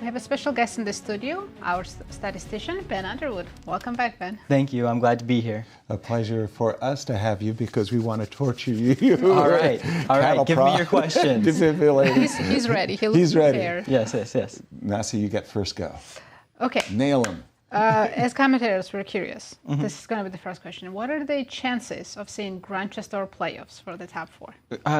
We have a special guest in the studio, our statistician, Ben Underwood. Welcome back, Ben. Thank you. I'm glad to be here. A pleasure for us to have you because we want to torture you. All right. Give me your questions. He's ready. He's ready. Prepared. Yes. Nasi, you get first go. Okay. Nail him. As commentators, we're curious. This is going to be the first question. What are the chances of seeing Grand Chess Tour playoffs for the top four?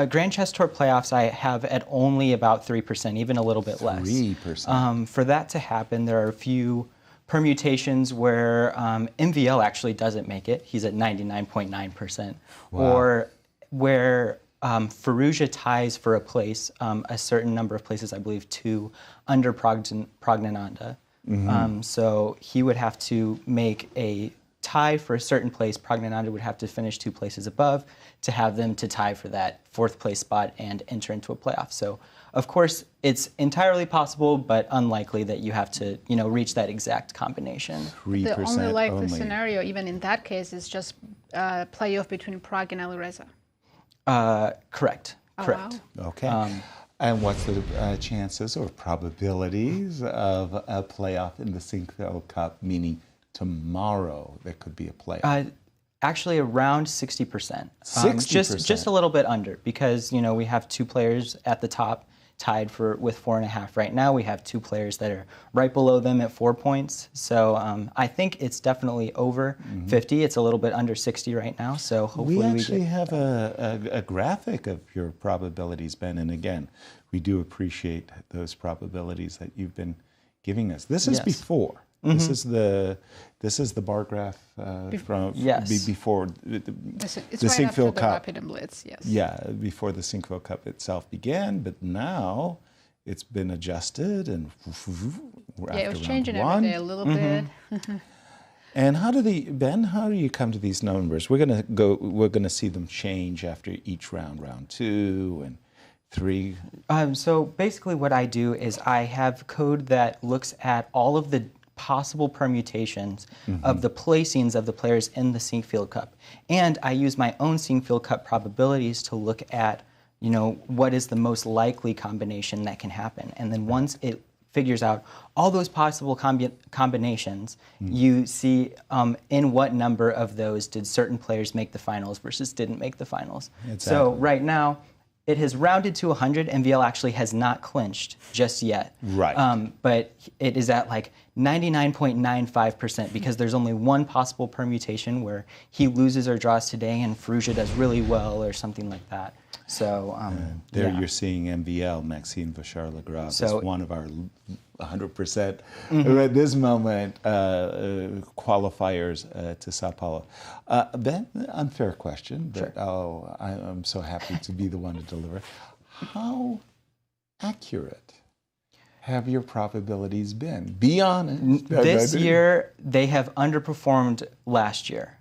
Grand Chess Tour playoffs I have at only about 3%, even a little bit less. 3%. For that to happen, there are a few permutations where MVL actually doesn't make it. He's at 99.9%. Wow. Or where Firouzja ties for a place, a certain number of places, I believe 2, under Praggnanandhaa. So he would have to make a tie for a certain place. Praggnanandhaa would have to finish 2 places above to have them to tie for that 4th place spot and enter into a playoff. So, of course, it's entirely possible, but unlikely that you have to, reach that exact combination. 3% The only likely scenario, even in that case, is just playoff between Prague and Alireza. Correct. Oh, Correct. wow. Okay. And what's the chances or probabilities of a playoff in the Sinquefield Cup, meaning tomorrow there could be a playoff? Actually, around 60%. 60%. Just a little bit under, because we have 2 players at the top tied with 4.5 right now. We have 2 players that are right below them at 4 points. So I think it's definitely over 50. It's a little bit under 60 right now. So hopefully we actually have a graphic of your probabilities, Ben. And again, we do appreciate those probabilities that you've been giving us. This is before. This is the bar graph from before the Sinquefield Cup. Rapid and Blitz, yes. Yeah, before the Sinquefield Cup itself began, but now it's been adjusted and it was changing every day a little bit. And how do you come to these numbers? We're gonna see them change after each round 2 and 3. So basically what I do is I have code that looks at all of the possible permutations of the placings of the players in the Sinquefield Cup. And I use my own Sinquefield Cup probabilities to look at, what is the most likely combination that can happen. And then once it figures out all those possible combinations, you see in what number of those did certain players make the finals versus didn't make the finals. Exactly. So right now, it has rounded to 100. MVL actually has not clinched just yet. Right. But it is at like 99.95% because there's only one possible permutation where he loses or draws today and Firouzja does really well or something like that. So you're seeing MVL, Maxime Vachier-Lagrave, So- is one of our 100% at this moment qualifiers to Sao Paulo. Ben, unfair question, but I'm so happy to be the one to deliver. How accurate have your probabilities been? Be honest. This year, they have underperformed last year.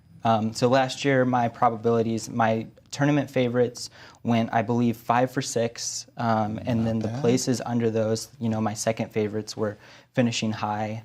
So last year, my tournament favorites went, I believe, 5 for 6, and then the places under those, my second favorites were finishing high.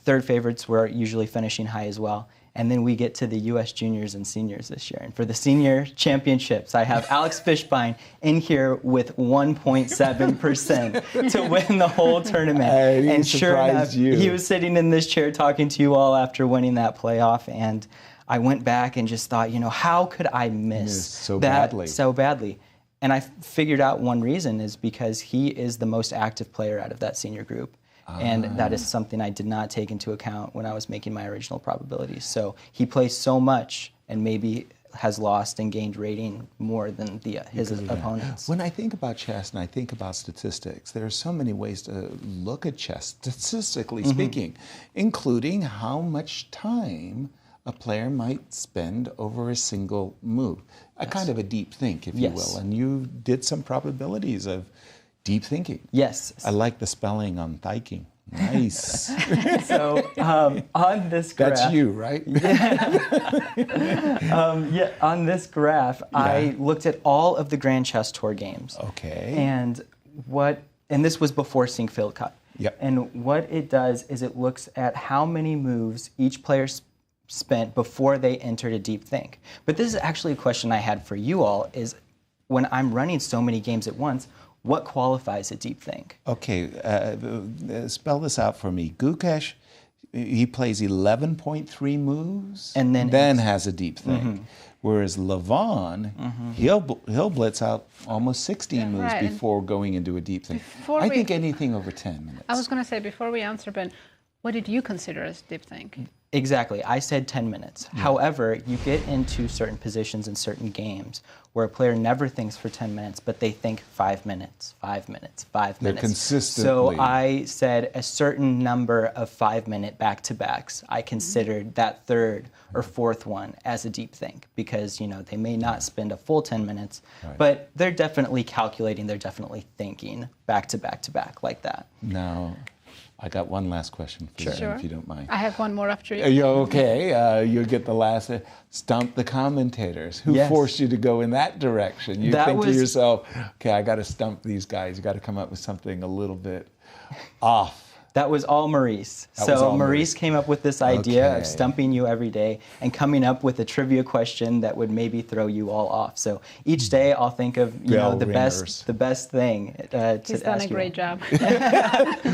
Third favorites were usually finishing high as well. And then we get to the U.S. juniors and seniors this year. And for the senior championships, I have Alex Fishbein in here with 1.7% to win the whole tournament. And sure enough, he was sitting in this chair talking to you all after winning that playoff. And I went back and just thought, how could I miss so badly? And I figured out one reason is because he is the most active player out of that senior group. And that is something I did not take into account when I was making my original probabilities. So he plays so much and maybe has lost and gained rating more than his opponents. When I think about chess and I think about statistics, there are so many ways to look at chess, statistically speaking, including how much time a player might spend over a single move. A kind of a deep think, if you will. And you did some probabilities of deep thinking. Yes. I like the spelling on thinking. Nice. So on this graph. That's you, right? On this graph, I looked at all of the Grand Chess Tour games. Okay. And this was before Sinquefield Cup. Yep. And what it does is it looks at how many moves each player spent before they entered a deep think. But this is actually a question I had for you all, is when I'm running so many games at once, what qualifies a deep think? Okay, spell this out for me. Gukesh, he plays 11.3 moves And then has a deep think. Whereas Levon, he'll blitz out almost 16 moves right. before going into a deep think. Before I we- think anything over 10 minutes. I was going to say, before we answer, Ben, what did you consider as deep think? Exactly. I said 10 minutes. However, you get into certain positions in certain games where a player never thinks for 10 minutes, but they think 5 minutes, 5 minutes, 5 They're minutes. consistently. So I said a certain number of 5-minute back-to-backs. I considered that third or fourth one as a deep think because, you know, they may not spend a full 10 minutes, but they're definitely calculating, they're definitely thinking back-to-back-to-back like that. Now, I got one last question for you, Sure. if you don't mind. I have one more after you. Are you okay? You'll get the last. Stump the commentators. Who Yes. forced you to go in that direction? You That think to was- yourself, okay, I got to stump these guys. You got to come up with something a little bit off. That was all Maurice. That was So all Maurice came up with this idea Okay. of stumping you every day and coming up with a trivia question that would maybe throw you all off. So each day I'll think of Bell the ringers. best thing to He's done ask a you. great job.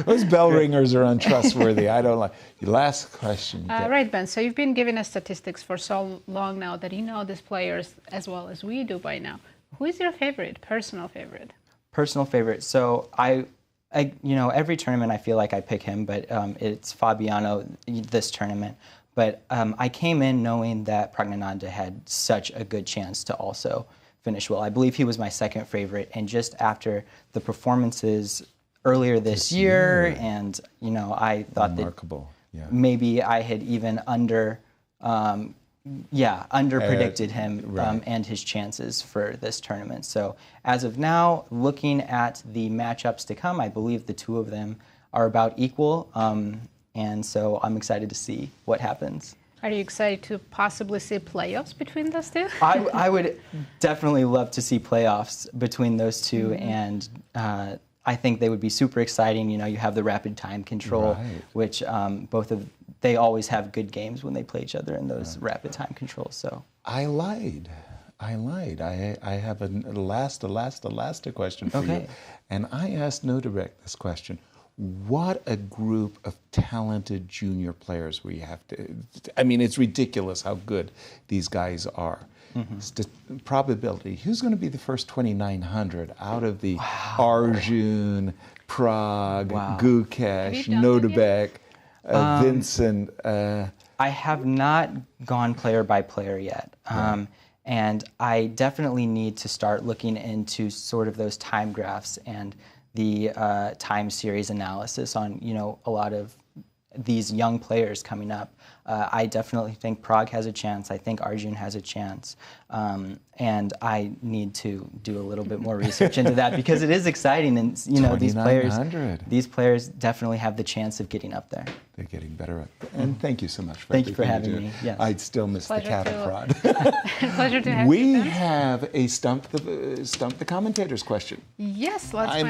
Those bell ringers are untrustworthy. I don't like. Last question. Right, Ben. So you've been giving us statistics for so long now that you know these players as well as we do by now. Who is your favorite, personal favorite? Personal favorite. So I every tournament I feel like I pick him, but it's Fabiano this tournament. But I came in knowing that Pragnananda had such a good chance to also finish well. I believe he was my second favorite, and just after the performances earlier this year, and you know, I thought Remarkable. Yeah. that maybe I had even underpredicted him right. and his chances for this tournament. So as of now, looking at the matchups to come, I believe the two of them are about equal. And so I'm excited to see what happens. Are you excited to possibly see playoffs between those two? I would definitely love to see playoffs between those two, and I think they would be super exciting. You know, you have the rapid time control, Right. which they always have good games when they play each other in those rapid time controls. So I lied. I have a last question for you. And I asked No Direct this question. What a group of talented junior players we have to. I mean, it's ridiculous how good these guys are. Probability. Who's going to be the first 2,900 out of the Arjun, Prague, Gukesh, Have you done that Nodebek, Vincent? I have not gone player by player yet. And I definitely need to start looking into sort of those time graphs and the time series analysis on, you know, a lot of these young players coming up. I definitely think Prague has a chance. I think Arjun has a chance. And I need to do a little bit more research into that because it is exciting. And, you know, these players definitely have the chance of getting up there. They're getting better at. And thank you so much for Thank you for everything having me. Yes. I'd still miss the Pleasure cattle prod. Pleasure to have you. We Ben. have a stump the commentators question. Yes, let's find out.